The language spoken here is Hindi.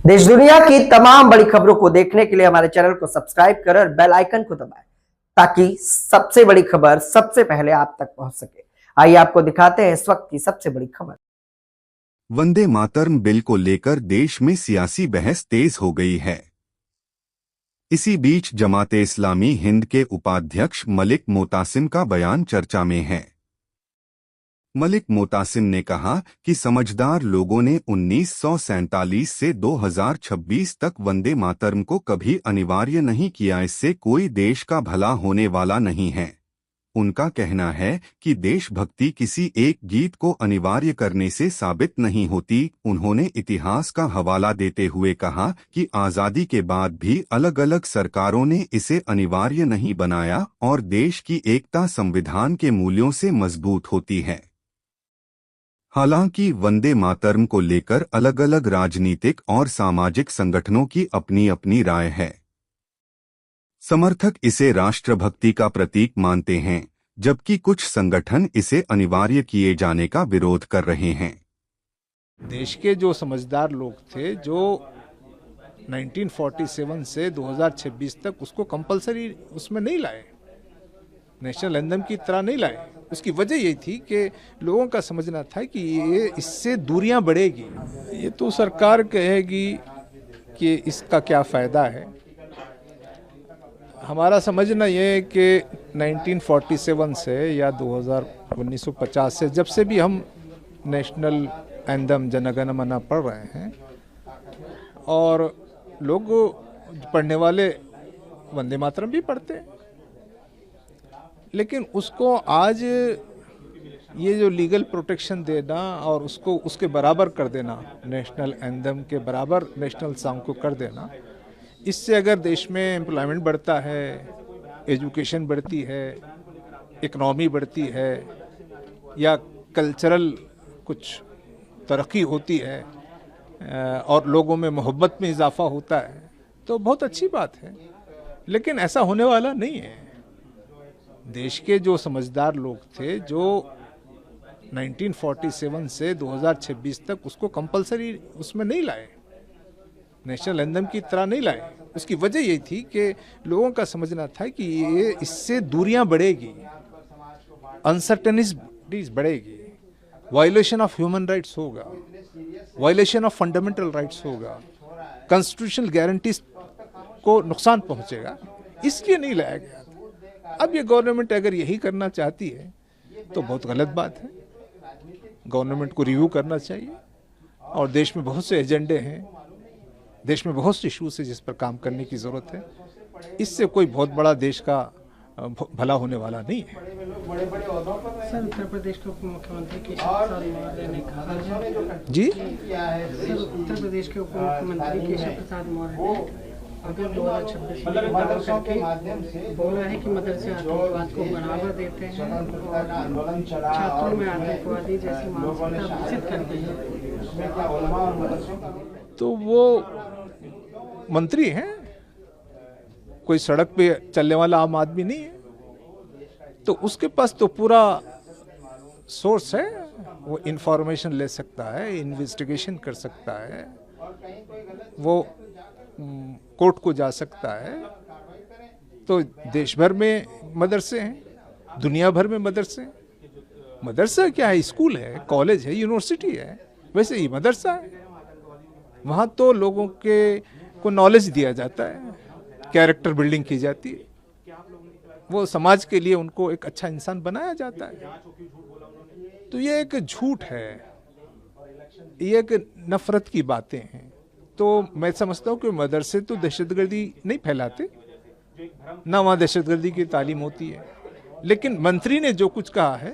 देश दुनिया की तमाम बड़ी खबरों को देखने के लिए हमारे चैनल को सब्सक्राइब करें और बेल आइकन को दबाएं ताकि सबसे बड़ी खबर सबसे पहले आप तक पहुंच सके। आइए आपको दिखाते हैं इस वक्त की सबसे बड़ी खबर। वंदे मातरम बिल को लेकर देश में सियासी बहस तेज हो गई है। इसी बीच जमाते इस्लामी हिंद के उपाध्यक्ष मलिक मोतासिम का बयान चर्चा में है। मलिक मोतासिम ने कहा कि समझदार लोगों ने 1947 से 2026 तक वंदे मातरम को कभी अनिवार्य नहीं किया, इससे कोई देश का भला होने वाला नहीं है। उनका कहना है कि देशभक्ति किसी एक गीत को अनिवार्य करने से साबित नहीं होती। उन्होंने इतिहास का हवाला देते हुए कहा कि आज़ादी के बाद भी अलग अलग सरकारों ने इसे अनिवार्य नहीं बनाया और देश की एकता संविधान के मूल्यों से मजबूत होती है। हालांकि वंदे मातरम को लेकर अलग अलग राजनीतिक और सामाजिक संगठनों की अपनी अपनी राय है। समर्थक इसे राष्ट्रभक्ति का प्रतीक मानते हैं, जबकि कुछ संगठन इसे अनिवार्य किए जाने का विरोध कर रहे हैं। देश के जो समझदार लोग थे, जो 1947 से 2026 तक उसको कंपलसरी उसमें नहीं लाए, नेशनल एंथम की तरह नहीं लाए। उसकी वजह यही थी कि लोगों का समझना था कि ये इससे दूरियां बढ़ेगी। ये तो सरकार कहेगी कि इसका क्या फ़ायदा है। हमारा समझना ये है कि 1947 से या 1950 से जब से भी हम नेशनल एंथम जनगण मन पढ़ रहे हैं और लोग पढ़ने वाले वंदे मातरम भी पढ़ते हैं, लेकिन उसको आज ये जो लीगल प्रोटेक्शन देना और उसको उसके बराबर कर देना, नेशनल एंथम के बराबर नेशनल सॉन्ग को कर देना, इससे अगर देश में एम्प्लॉयमेंट बढ़ता है, एजुकेशन बढ़ती है, इकनॉमी बढ़ती है या कल्चरल कुछ तरक्की होती है और लोगों में मोहब्बत में इजाफा होता है, तो बहुत अच्छी बात है। लेकिन ऐसा होने वाला नहीं है। देश के जो समझदार लोग थे, जो 1947 से 2026 तक उसको कंपलसरी उसमें नहीं लाए, नेशनल एंथम की तरह नहीं लाए। उसकी वजह यही थी कि लोगों का समझना था कि ये इससे दूरियां बढ़ेगी, अनसर्टेनिटीज बढ़ेगी, वायलेशन ऑफ ह्यूमन राइट्स होगा, वायलेशन ऑफ फंडामेंटल राइट्स होगा, कॉन्स्टिट्यूशनल गारंटीज को नुकसान पहुंचेगा, इसलिए नहीं लाया गया। अब ये गवर्नमेंट अगर यही करना चाहती है तो बहुत गलत बात है। गवर्नमेंट को रिव्यू करना चाहिए और देश में बहुत से एजेंडे हैं, देश में बहुत से इश्यूज हैं जिस पर काम करने की ज़रूरत है। इससे कोई बहुत बड़ा देश का भला होने वाला नहीं है। सर, उत्तर प्रदेश के उप मुख्यमंत्री केशव प्रसाद मौर्य ने कहा जी सर, उत्तर प्रदेश के उप मुख्यमंत्री केशव प्रसाद मौर्य ने अगर 2026 में दावा करके बोला है कि मदरसे आतंकवाद को बढ़ावा देते हैं और छात्रों में आतंकवादी जैसी मानसिकता विकसित कर दी है, तो वो मंत्री हैं, कोई सड़क पे चलने वाला आम आदमी नहीं है, तो उसके पास तो पूरा सोर्स है, वो इंफॉर्मेशन ले सकता है, इन्वेस्टिगेशन कर सकता है, वो कोर्ट को जा सकता है। तो देश भर में मदरसे हैं, दुनिया भर में मदरसे हैं। मदरसा क्या है? स्कूल है, कॉलेज है, यूनिवर्सिटी है, वैसे ही मदरसा है। वहाँ तो लोगों के को नॉलेज दिया जाता है, कैरेक्टर बिल्डिंग की जाती है, वो समाज के लिए उनको एक अच्छा इंसान बनाया जाता है। तो ये एक झूठ है, ये एक नफरत की बातें हैं। तो मैं समझता हूँ कि मदरसे तो दहशतगर्दी नहीं फैलाते, ना वहाँ दहशतगर्दी की तालीम होती है। लेकिन मंत्री ने जो कुछ कहा है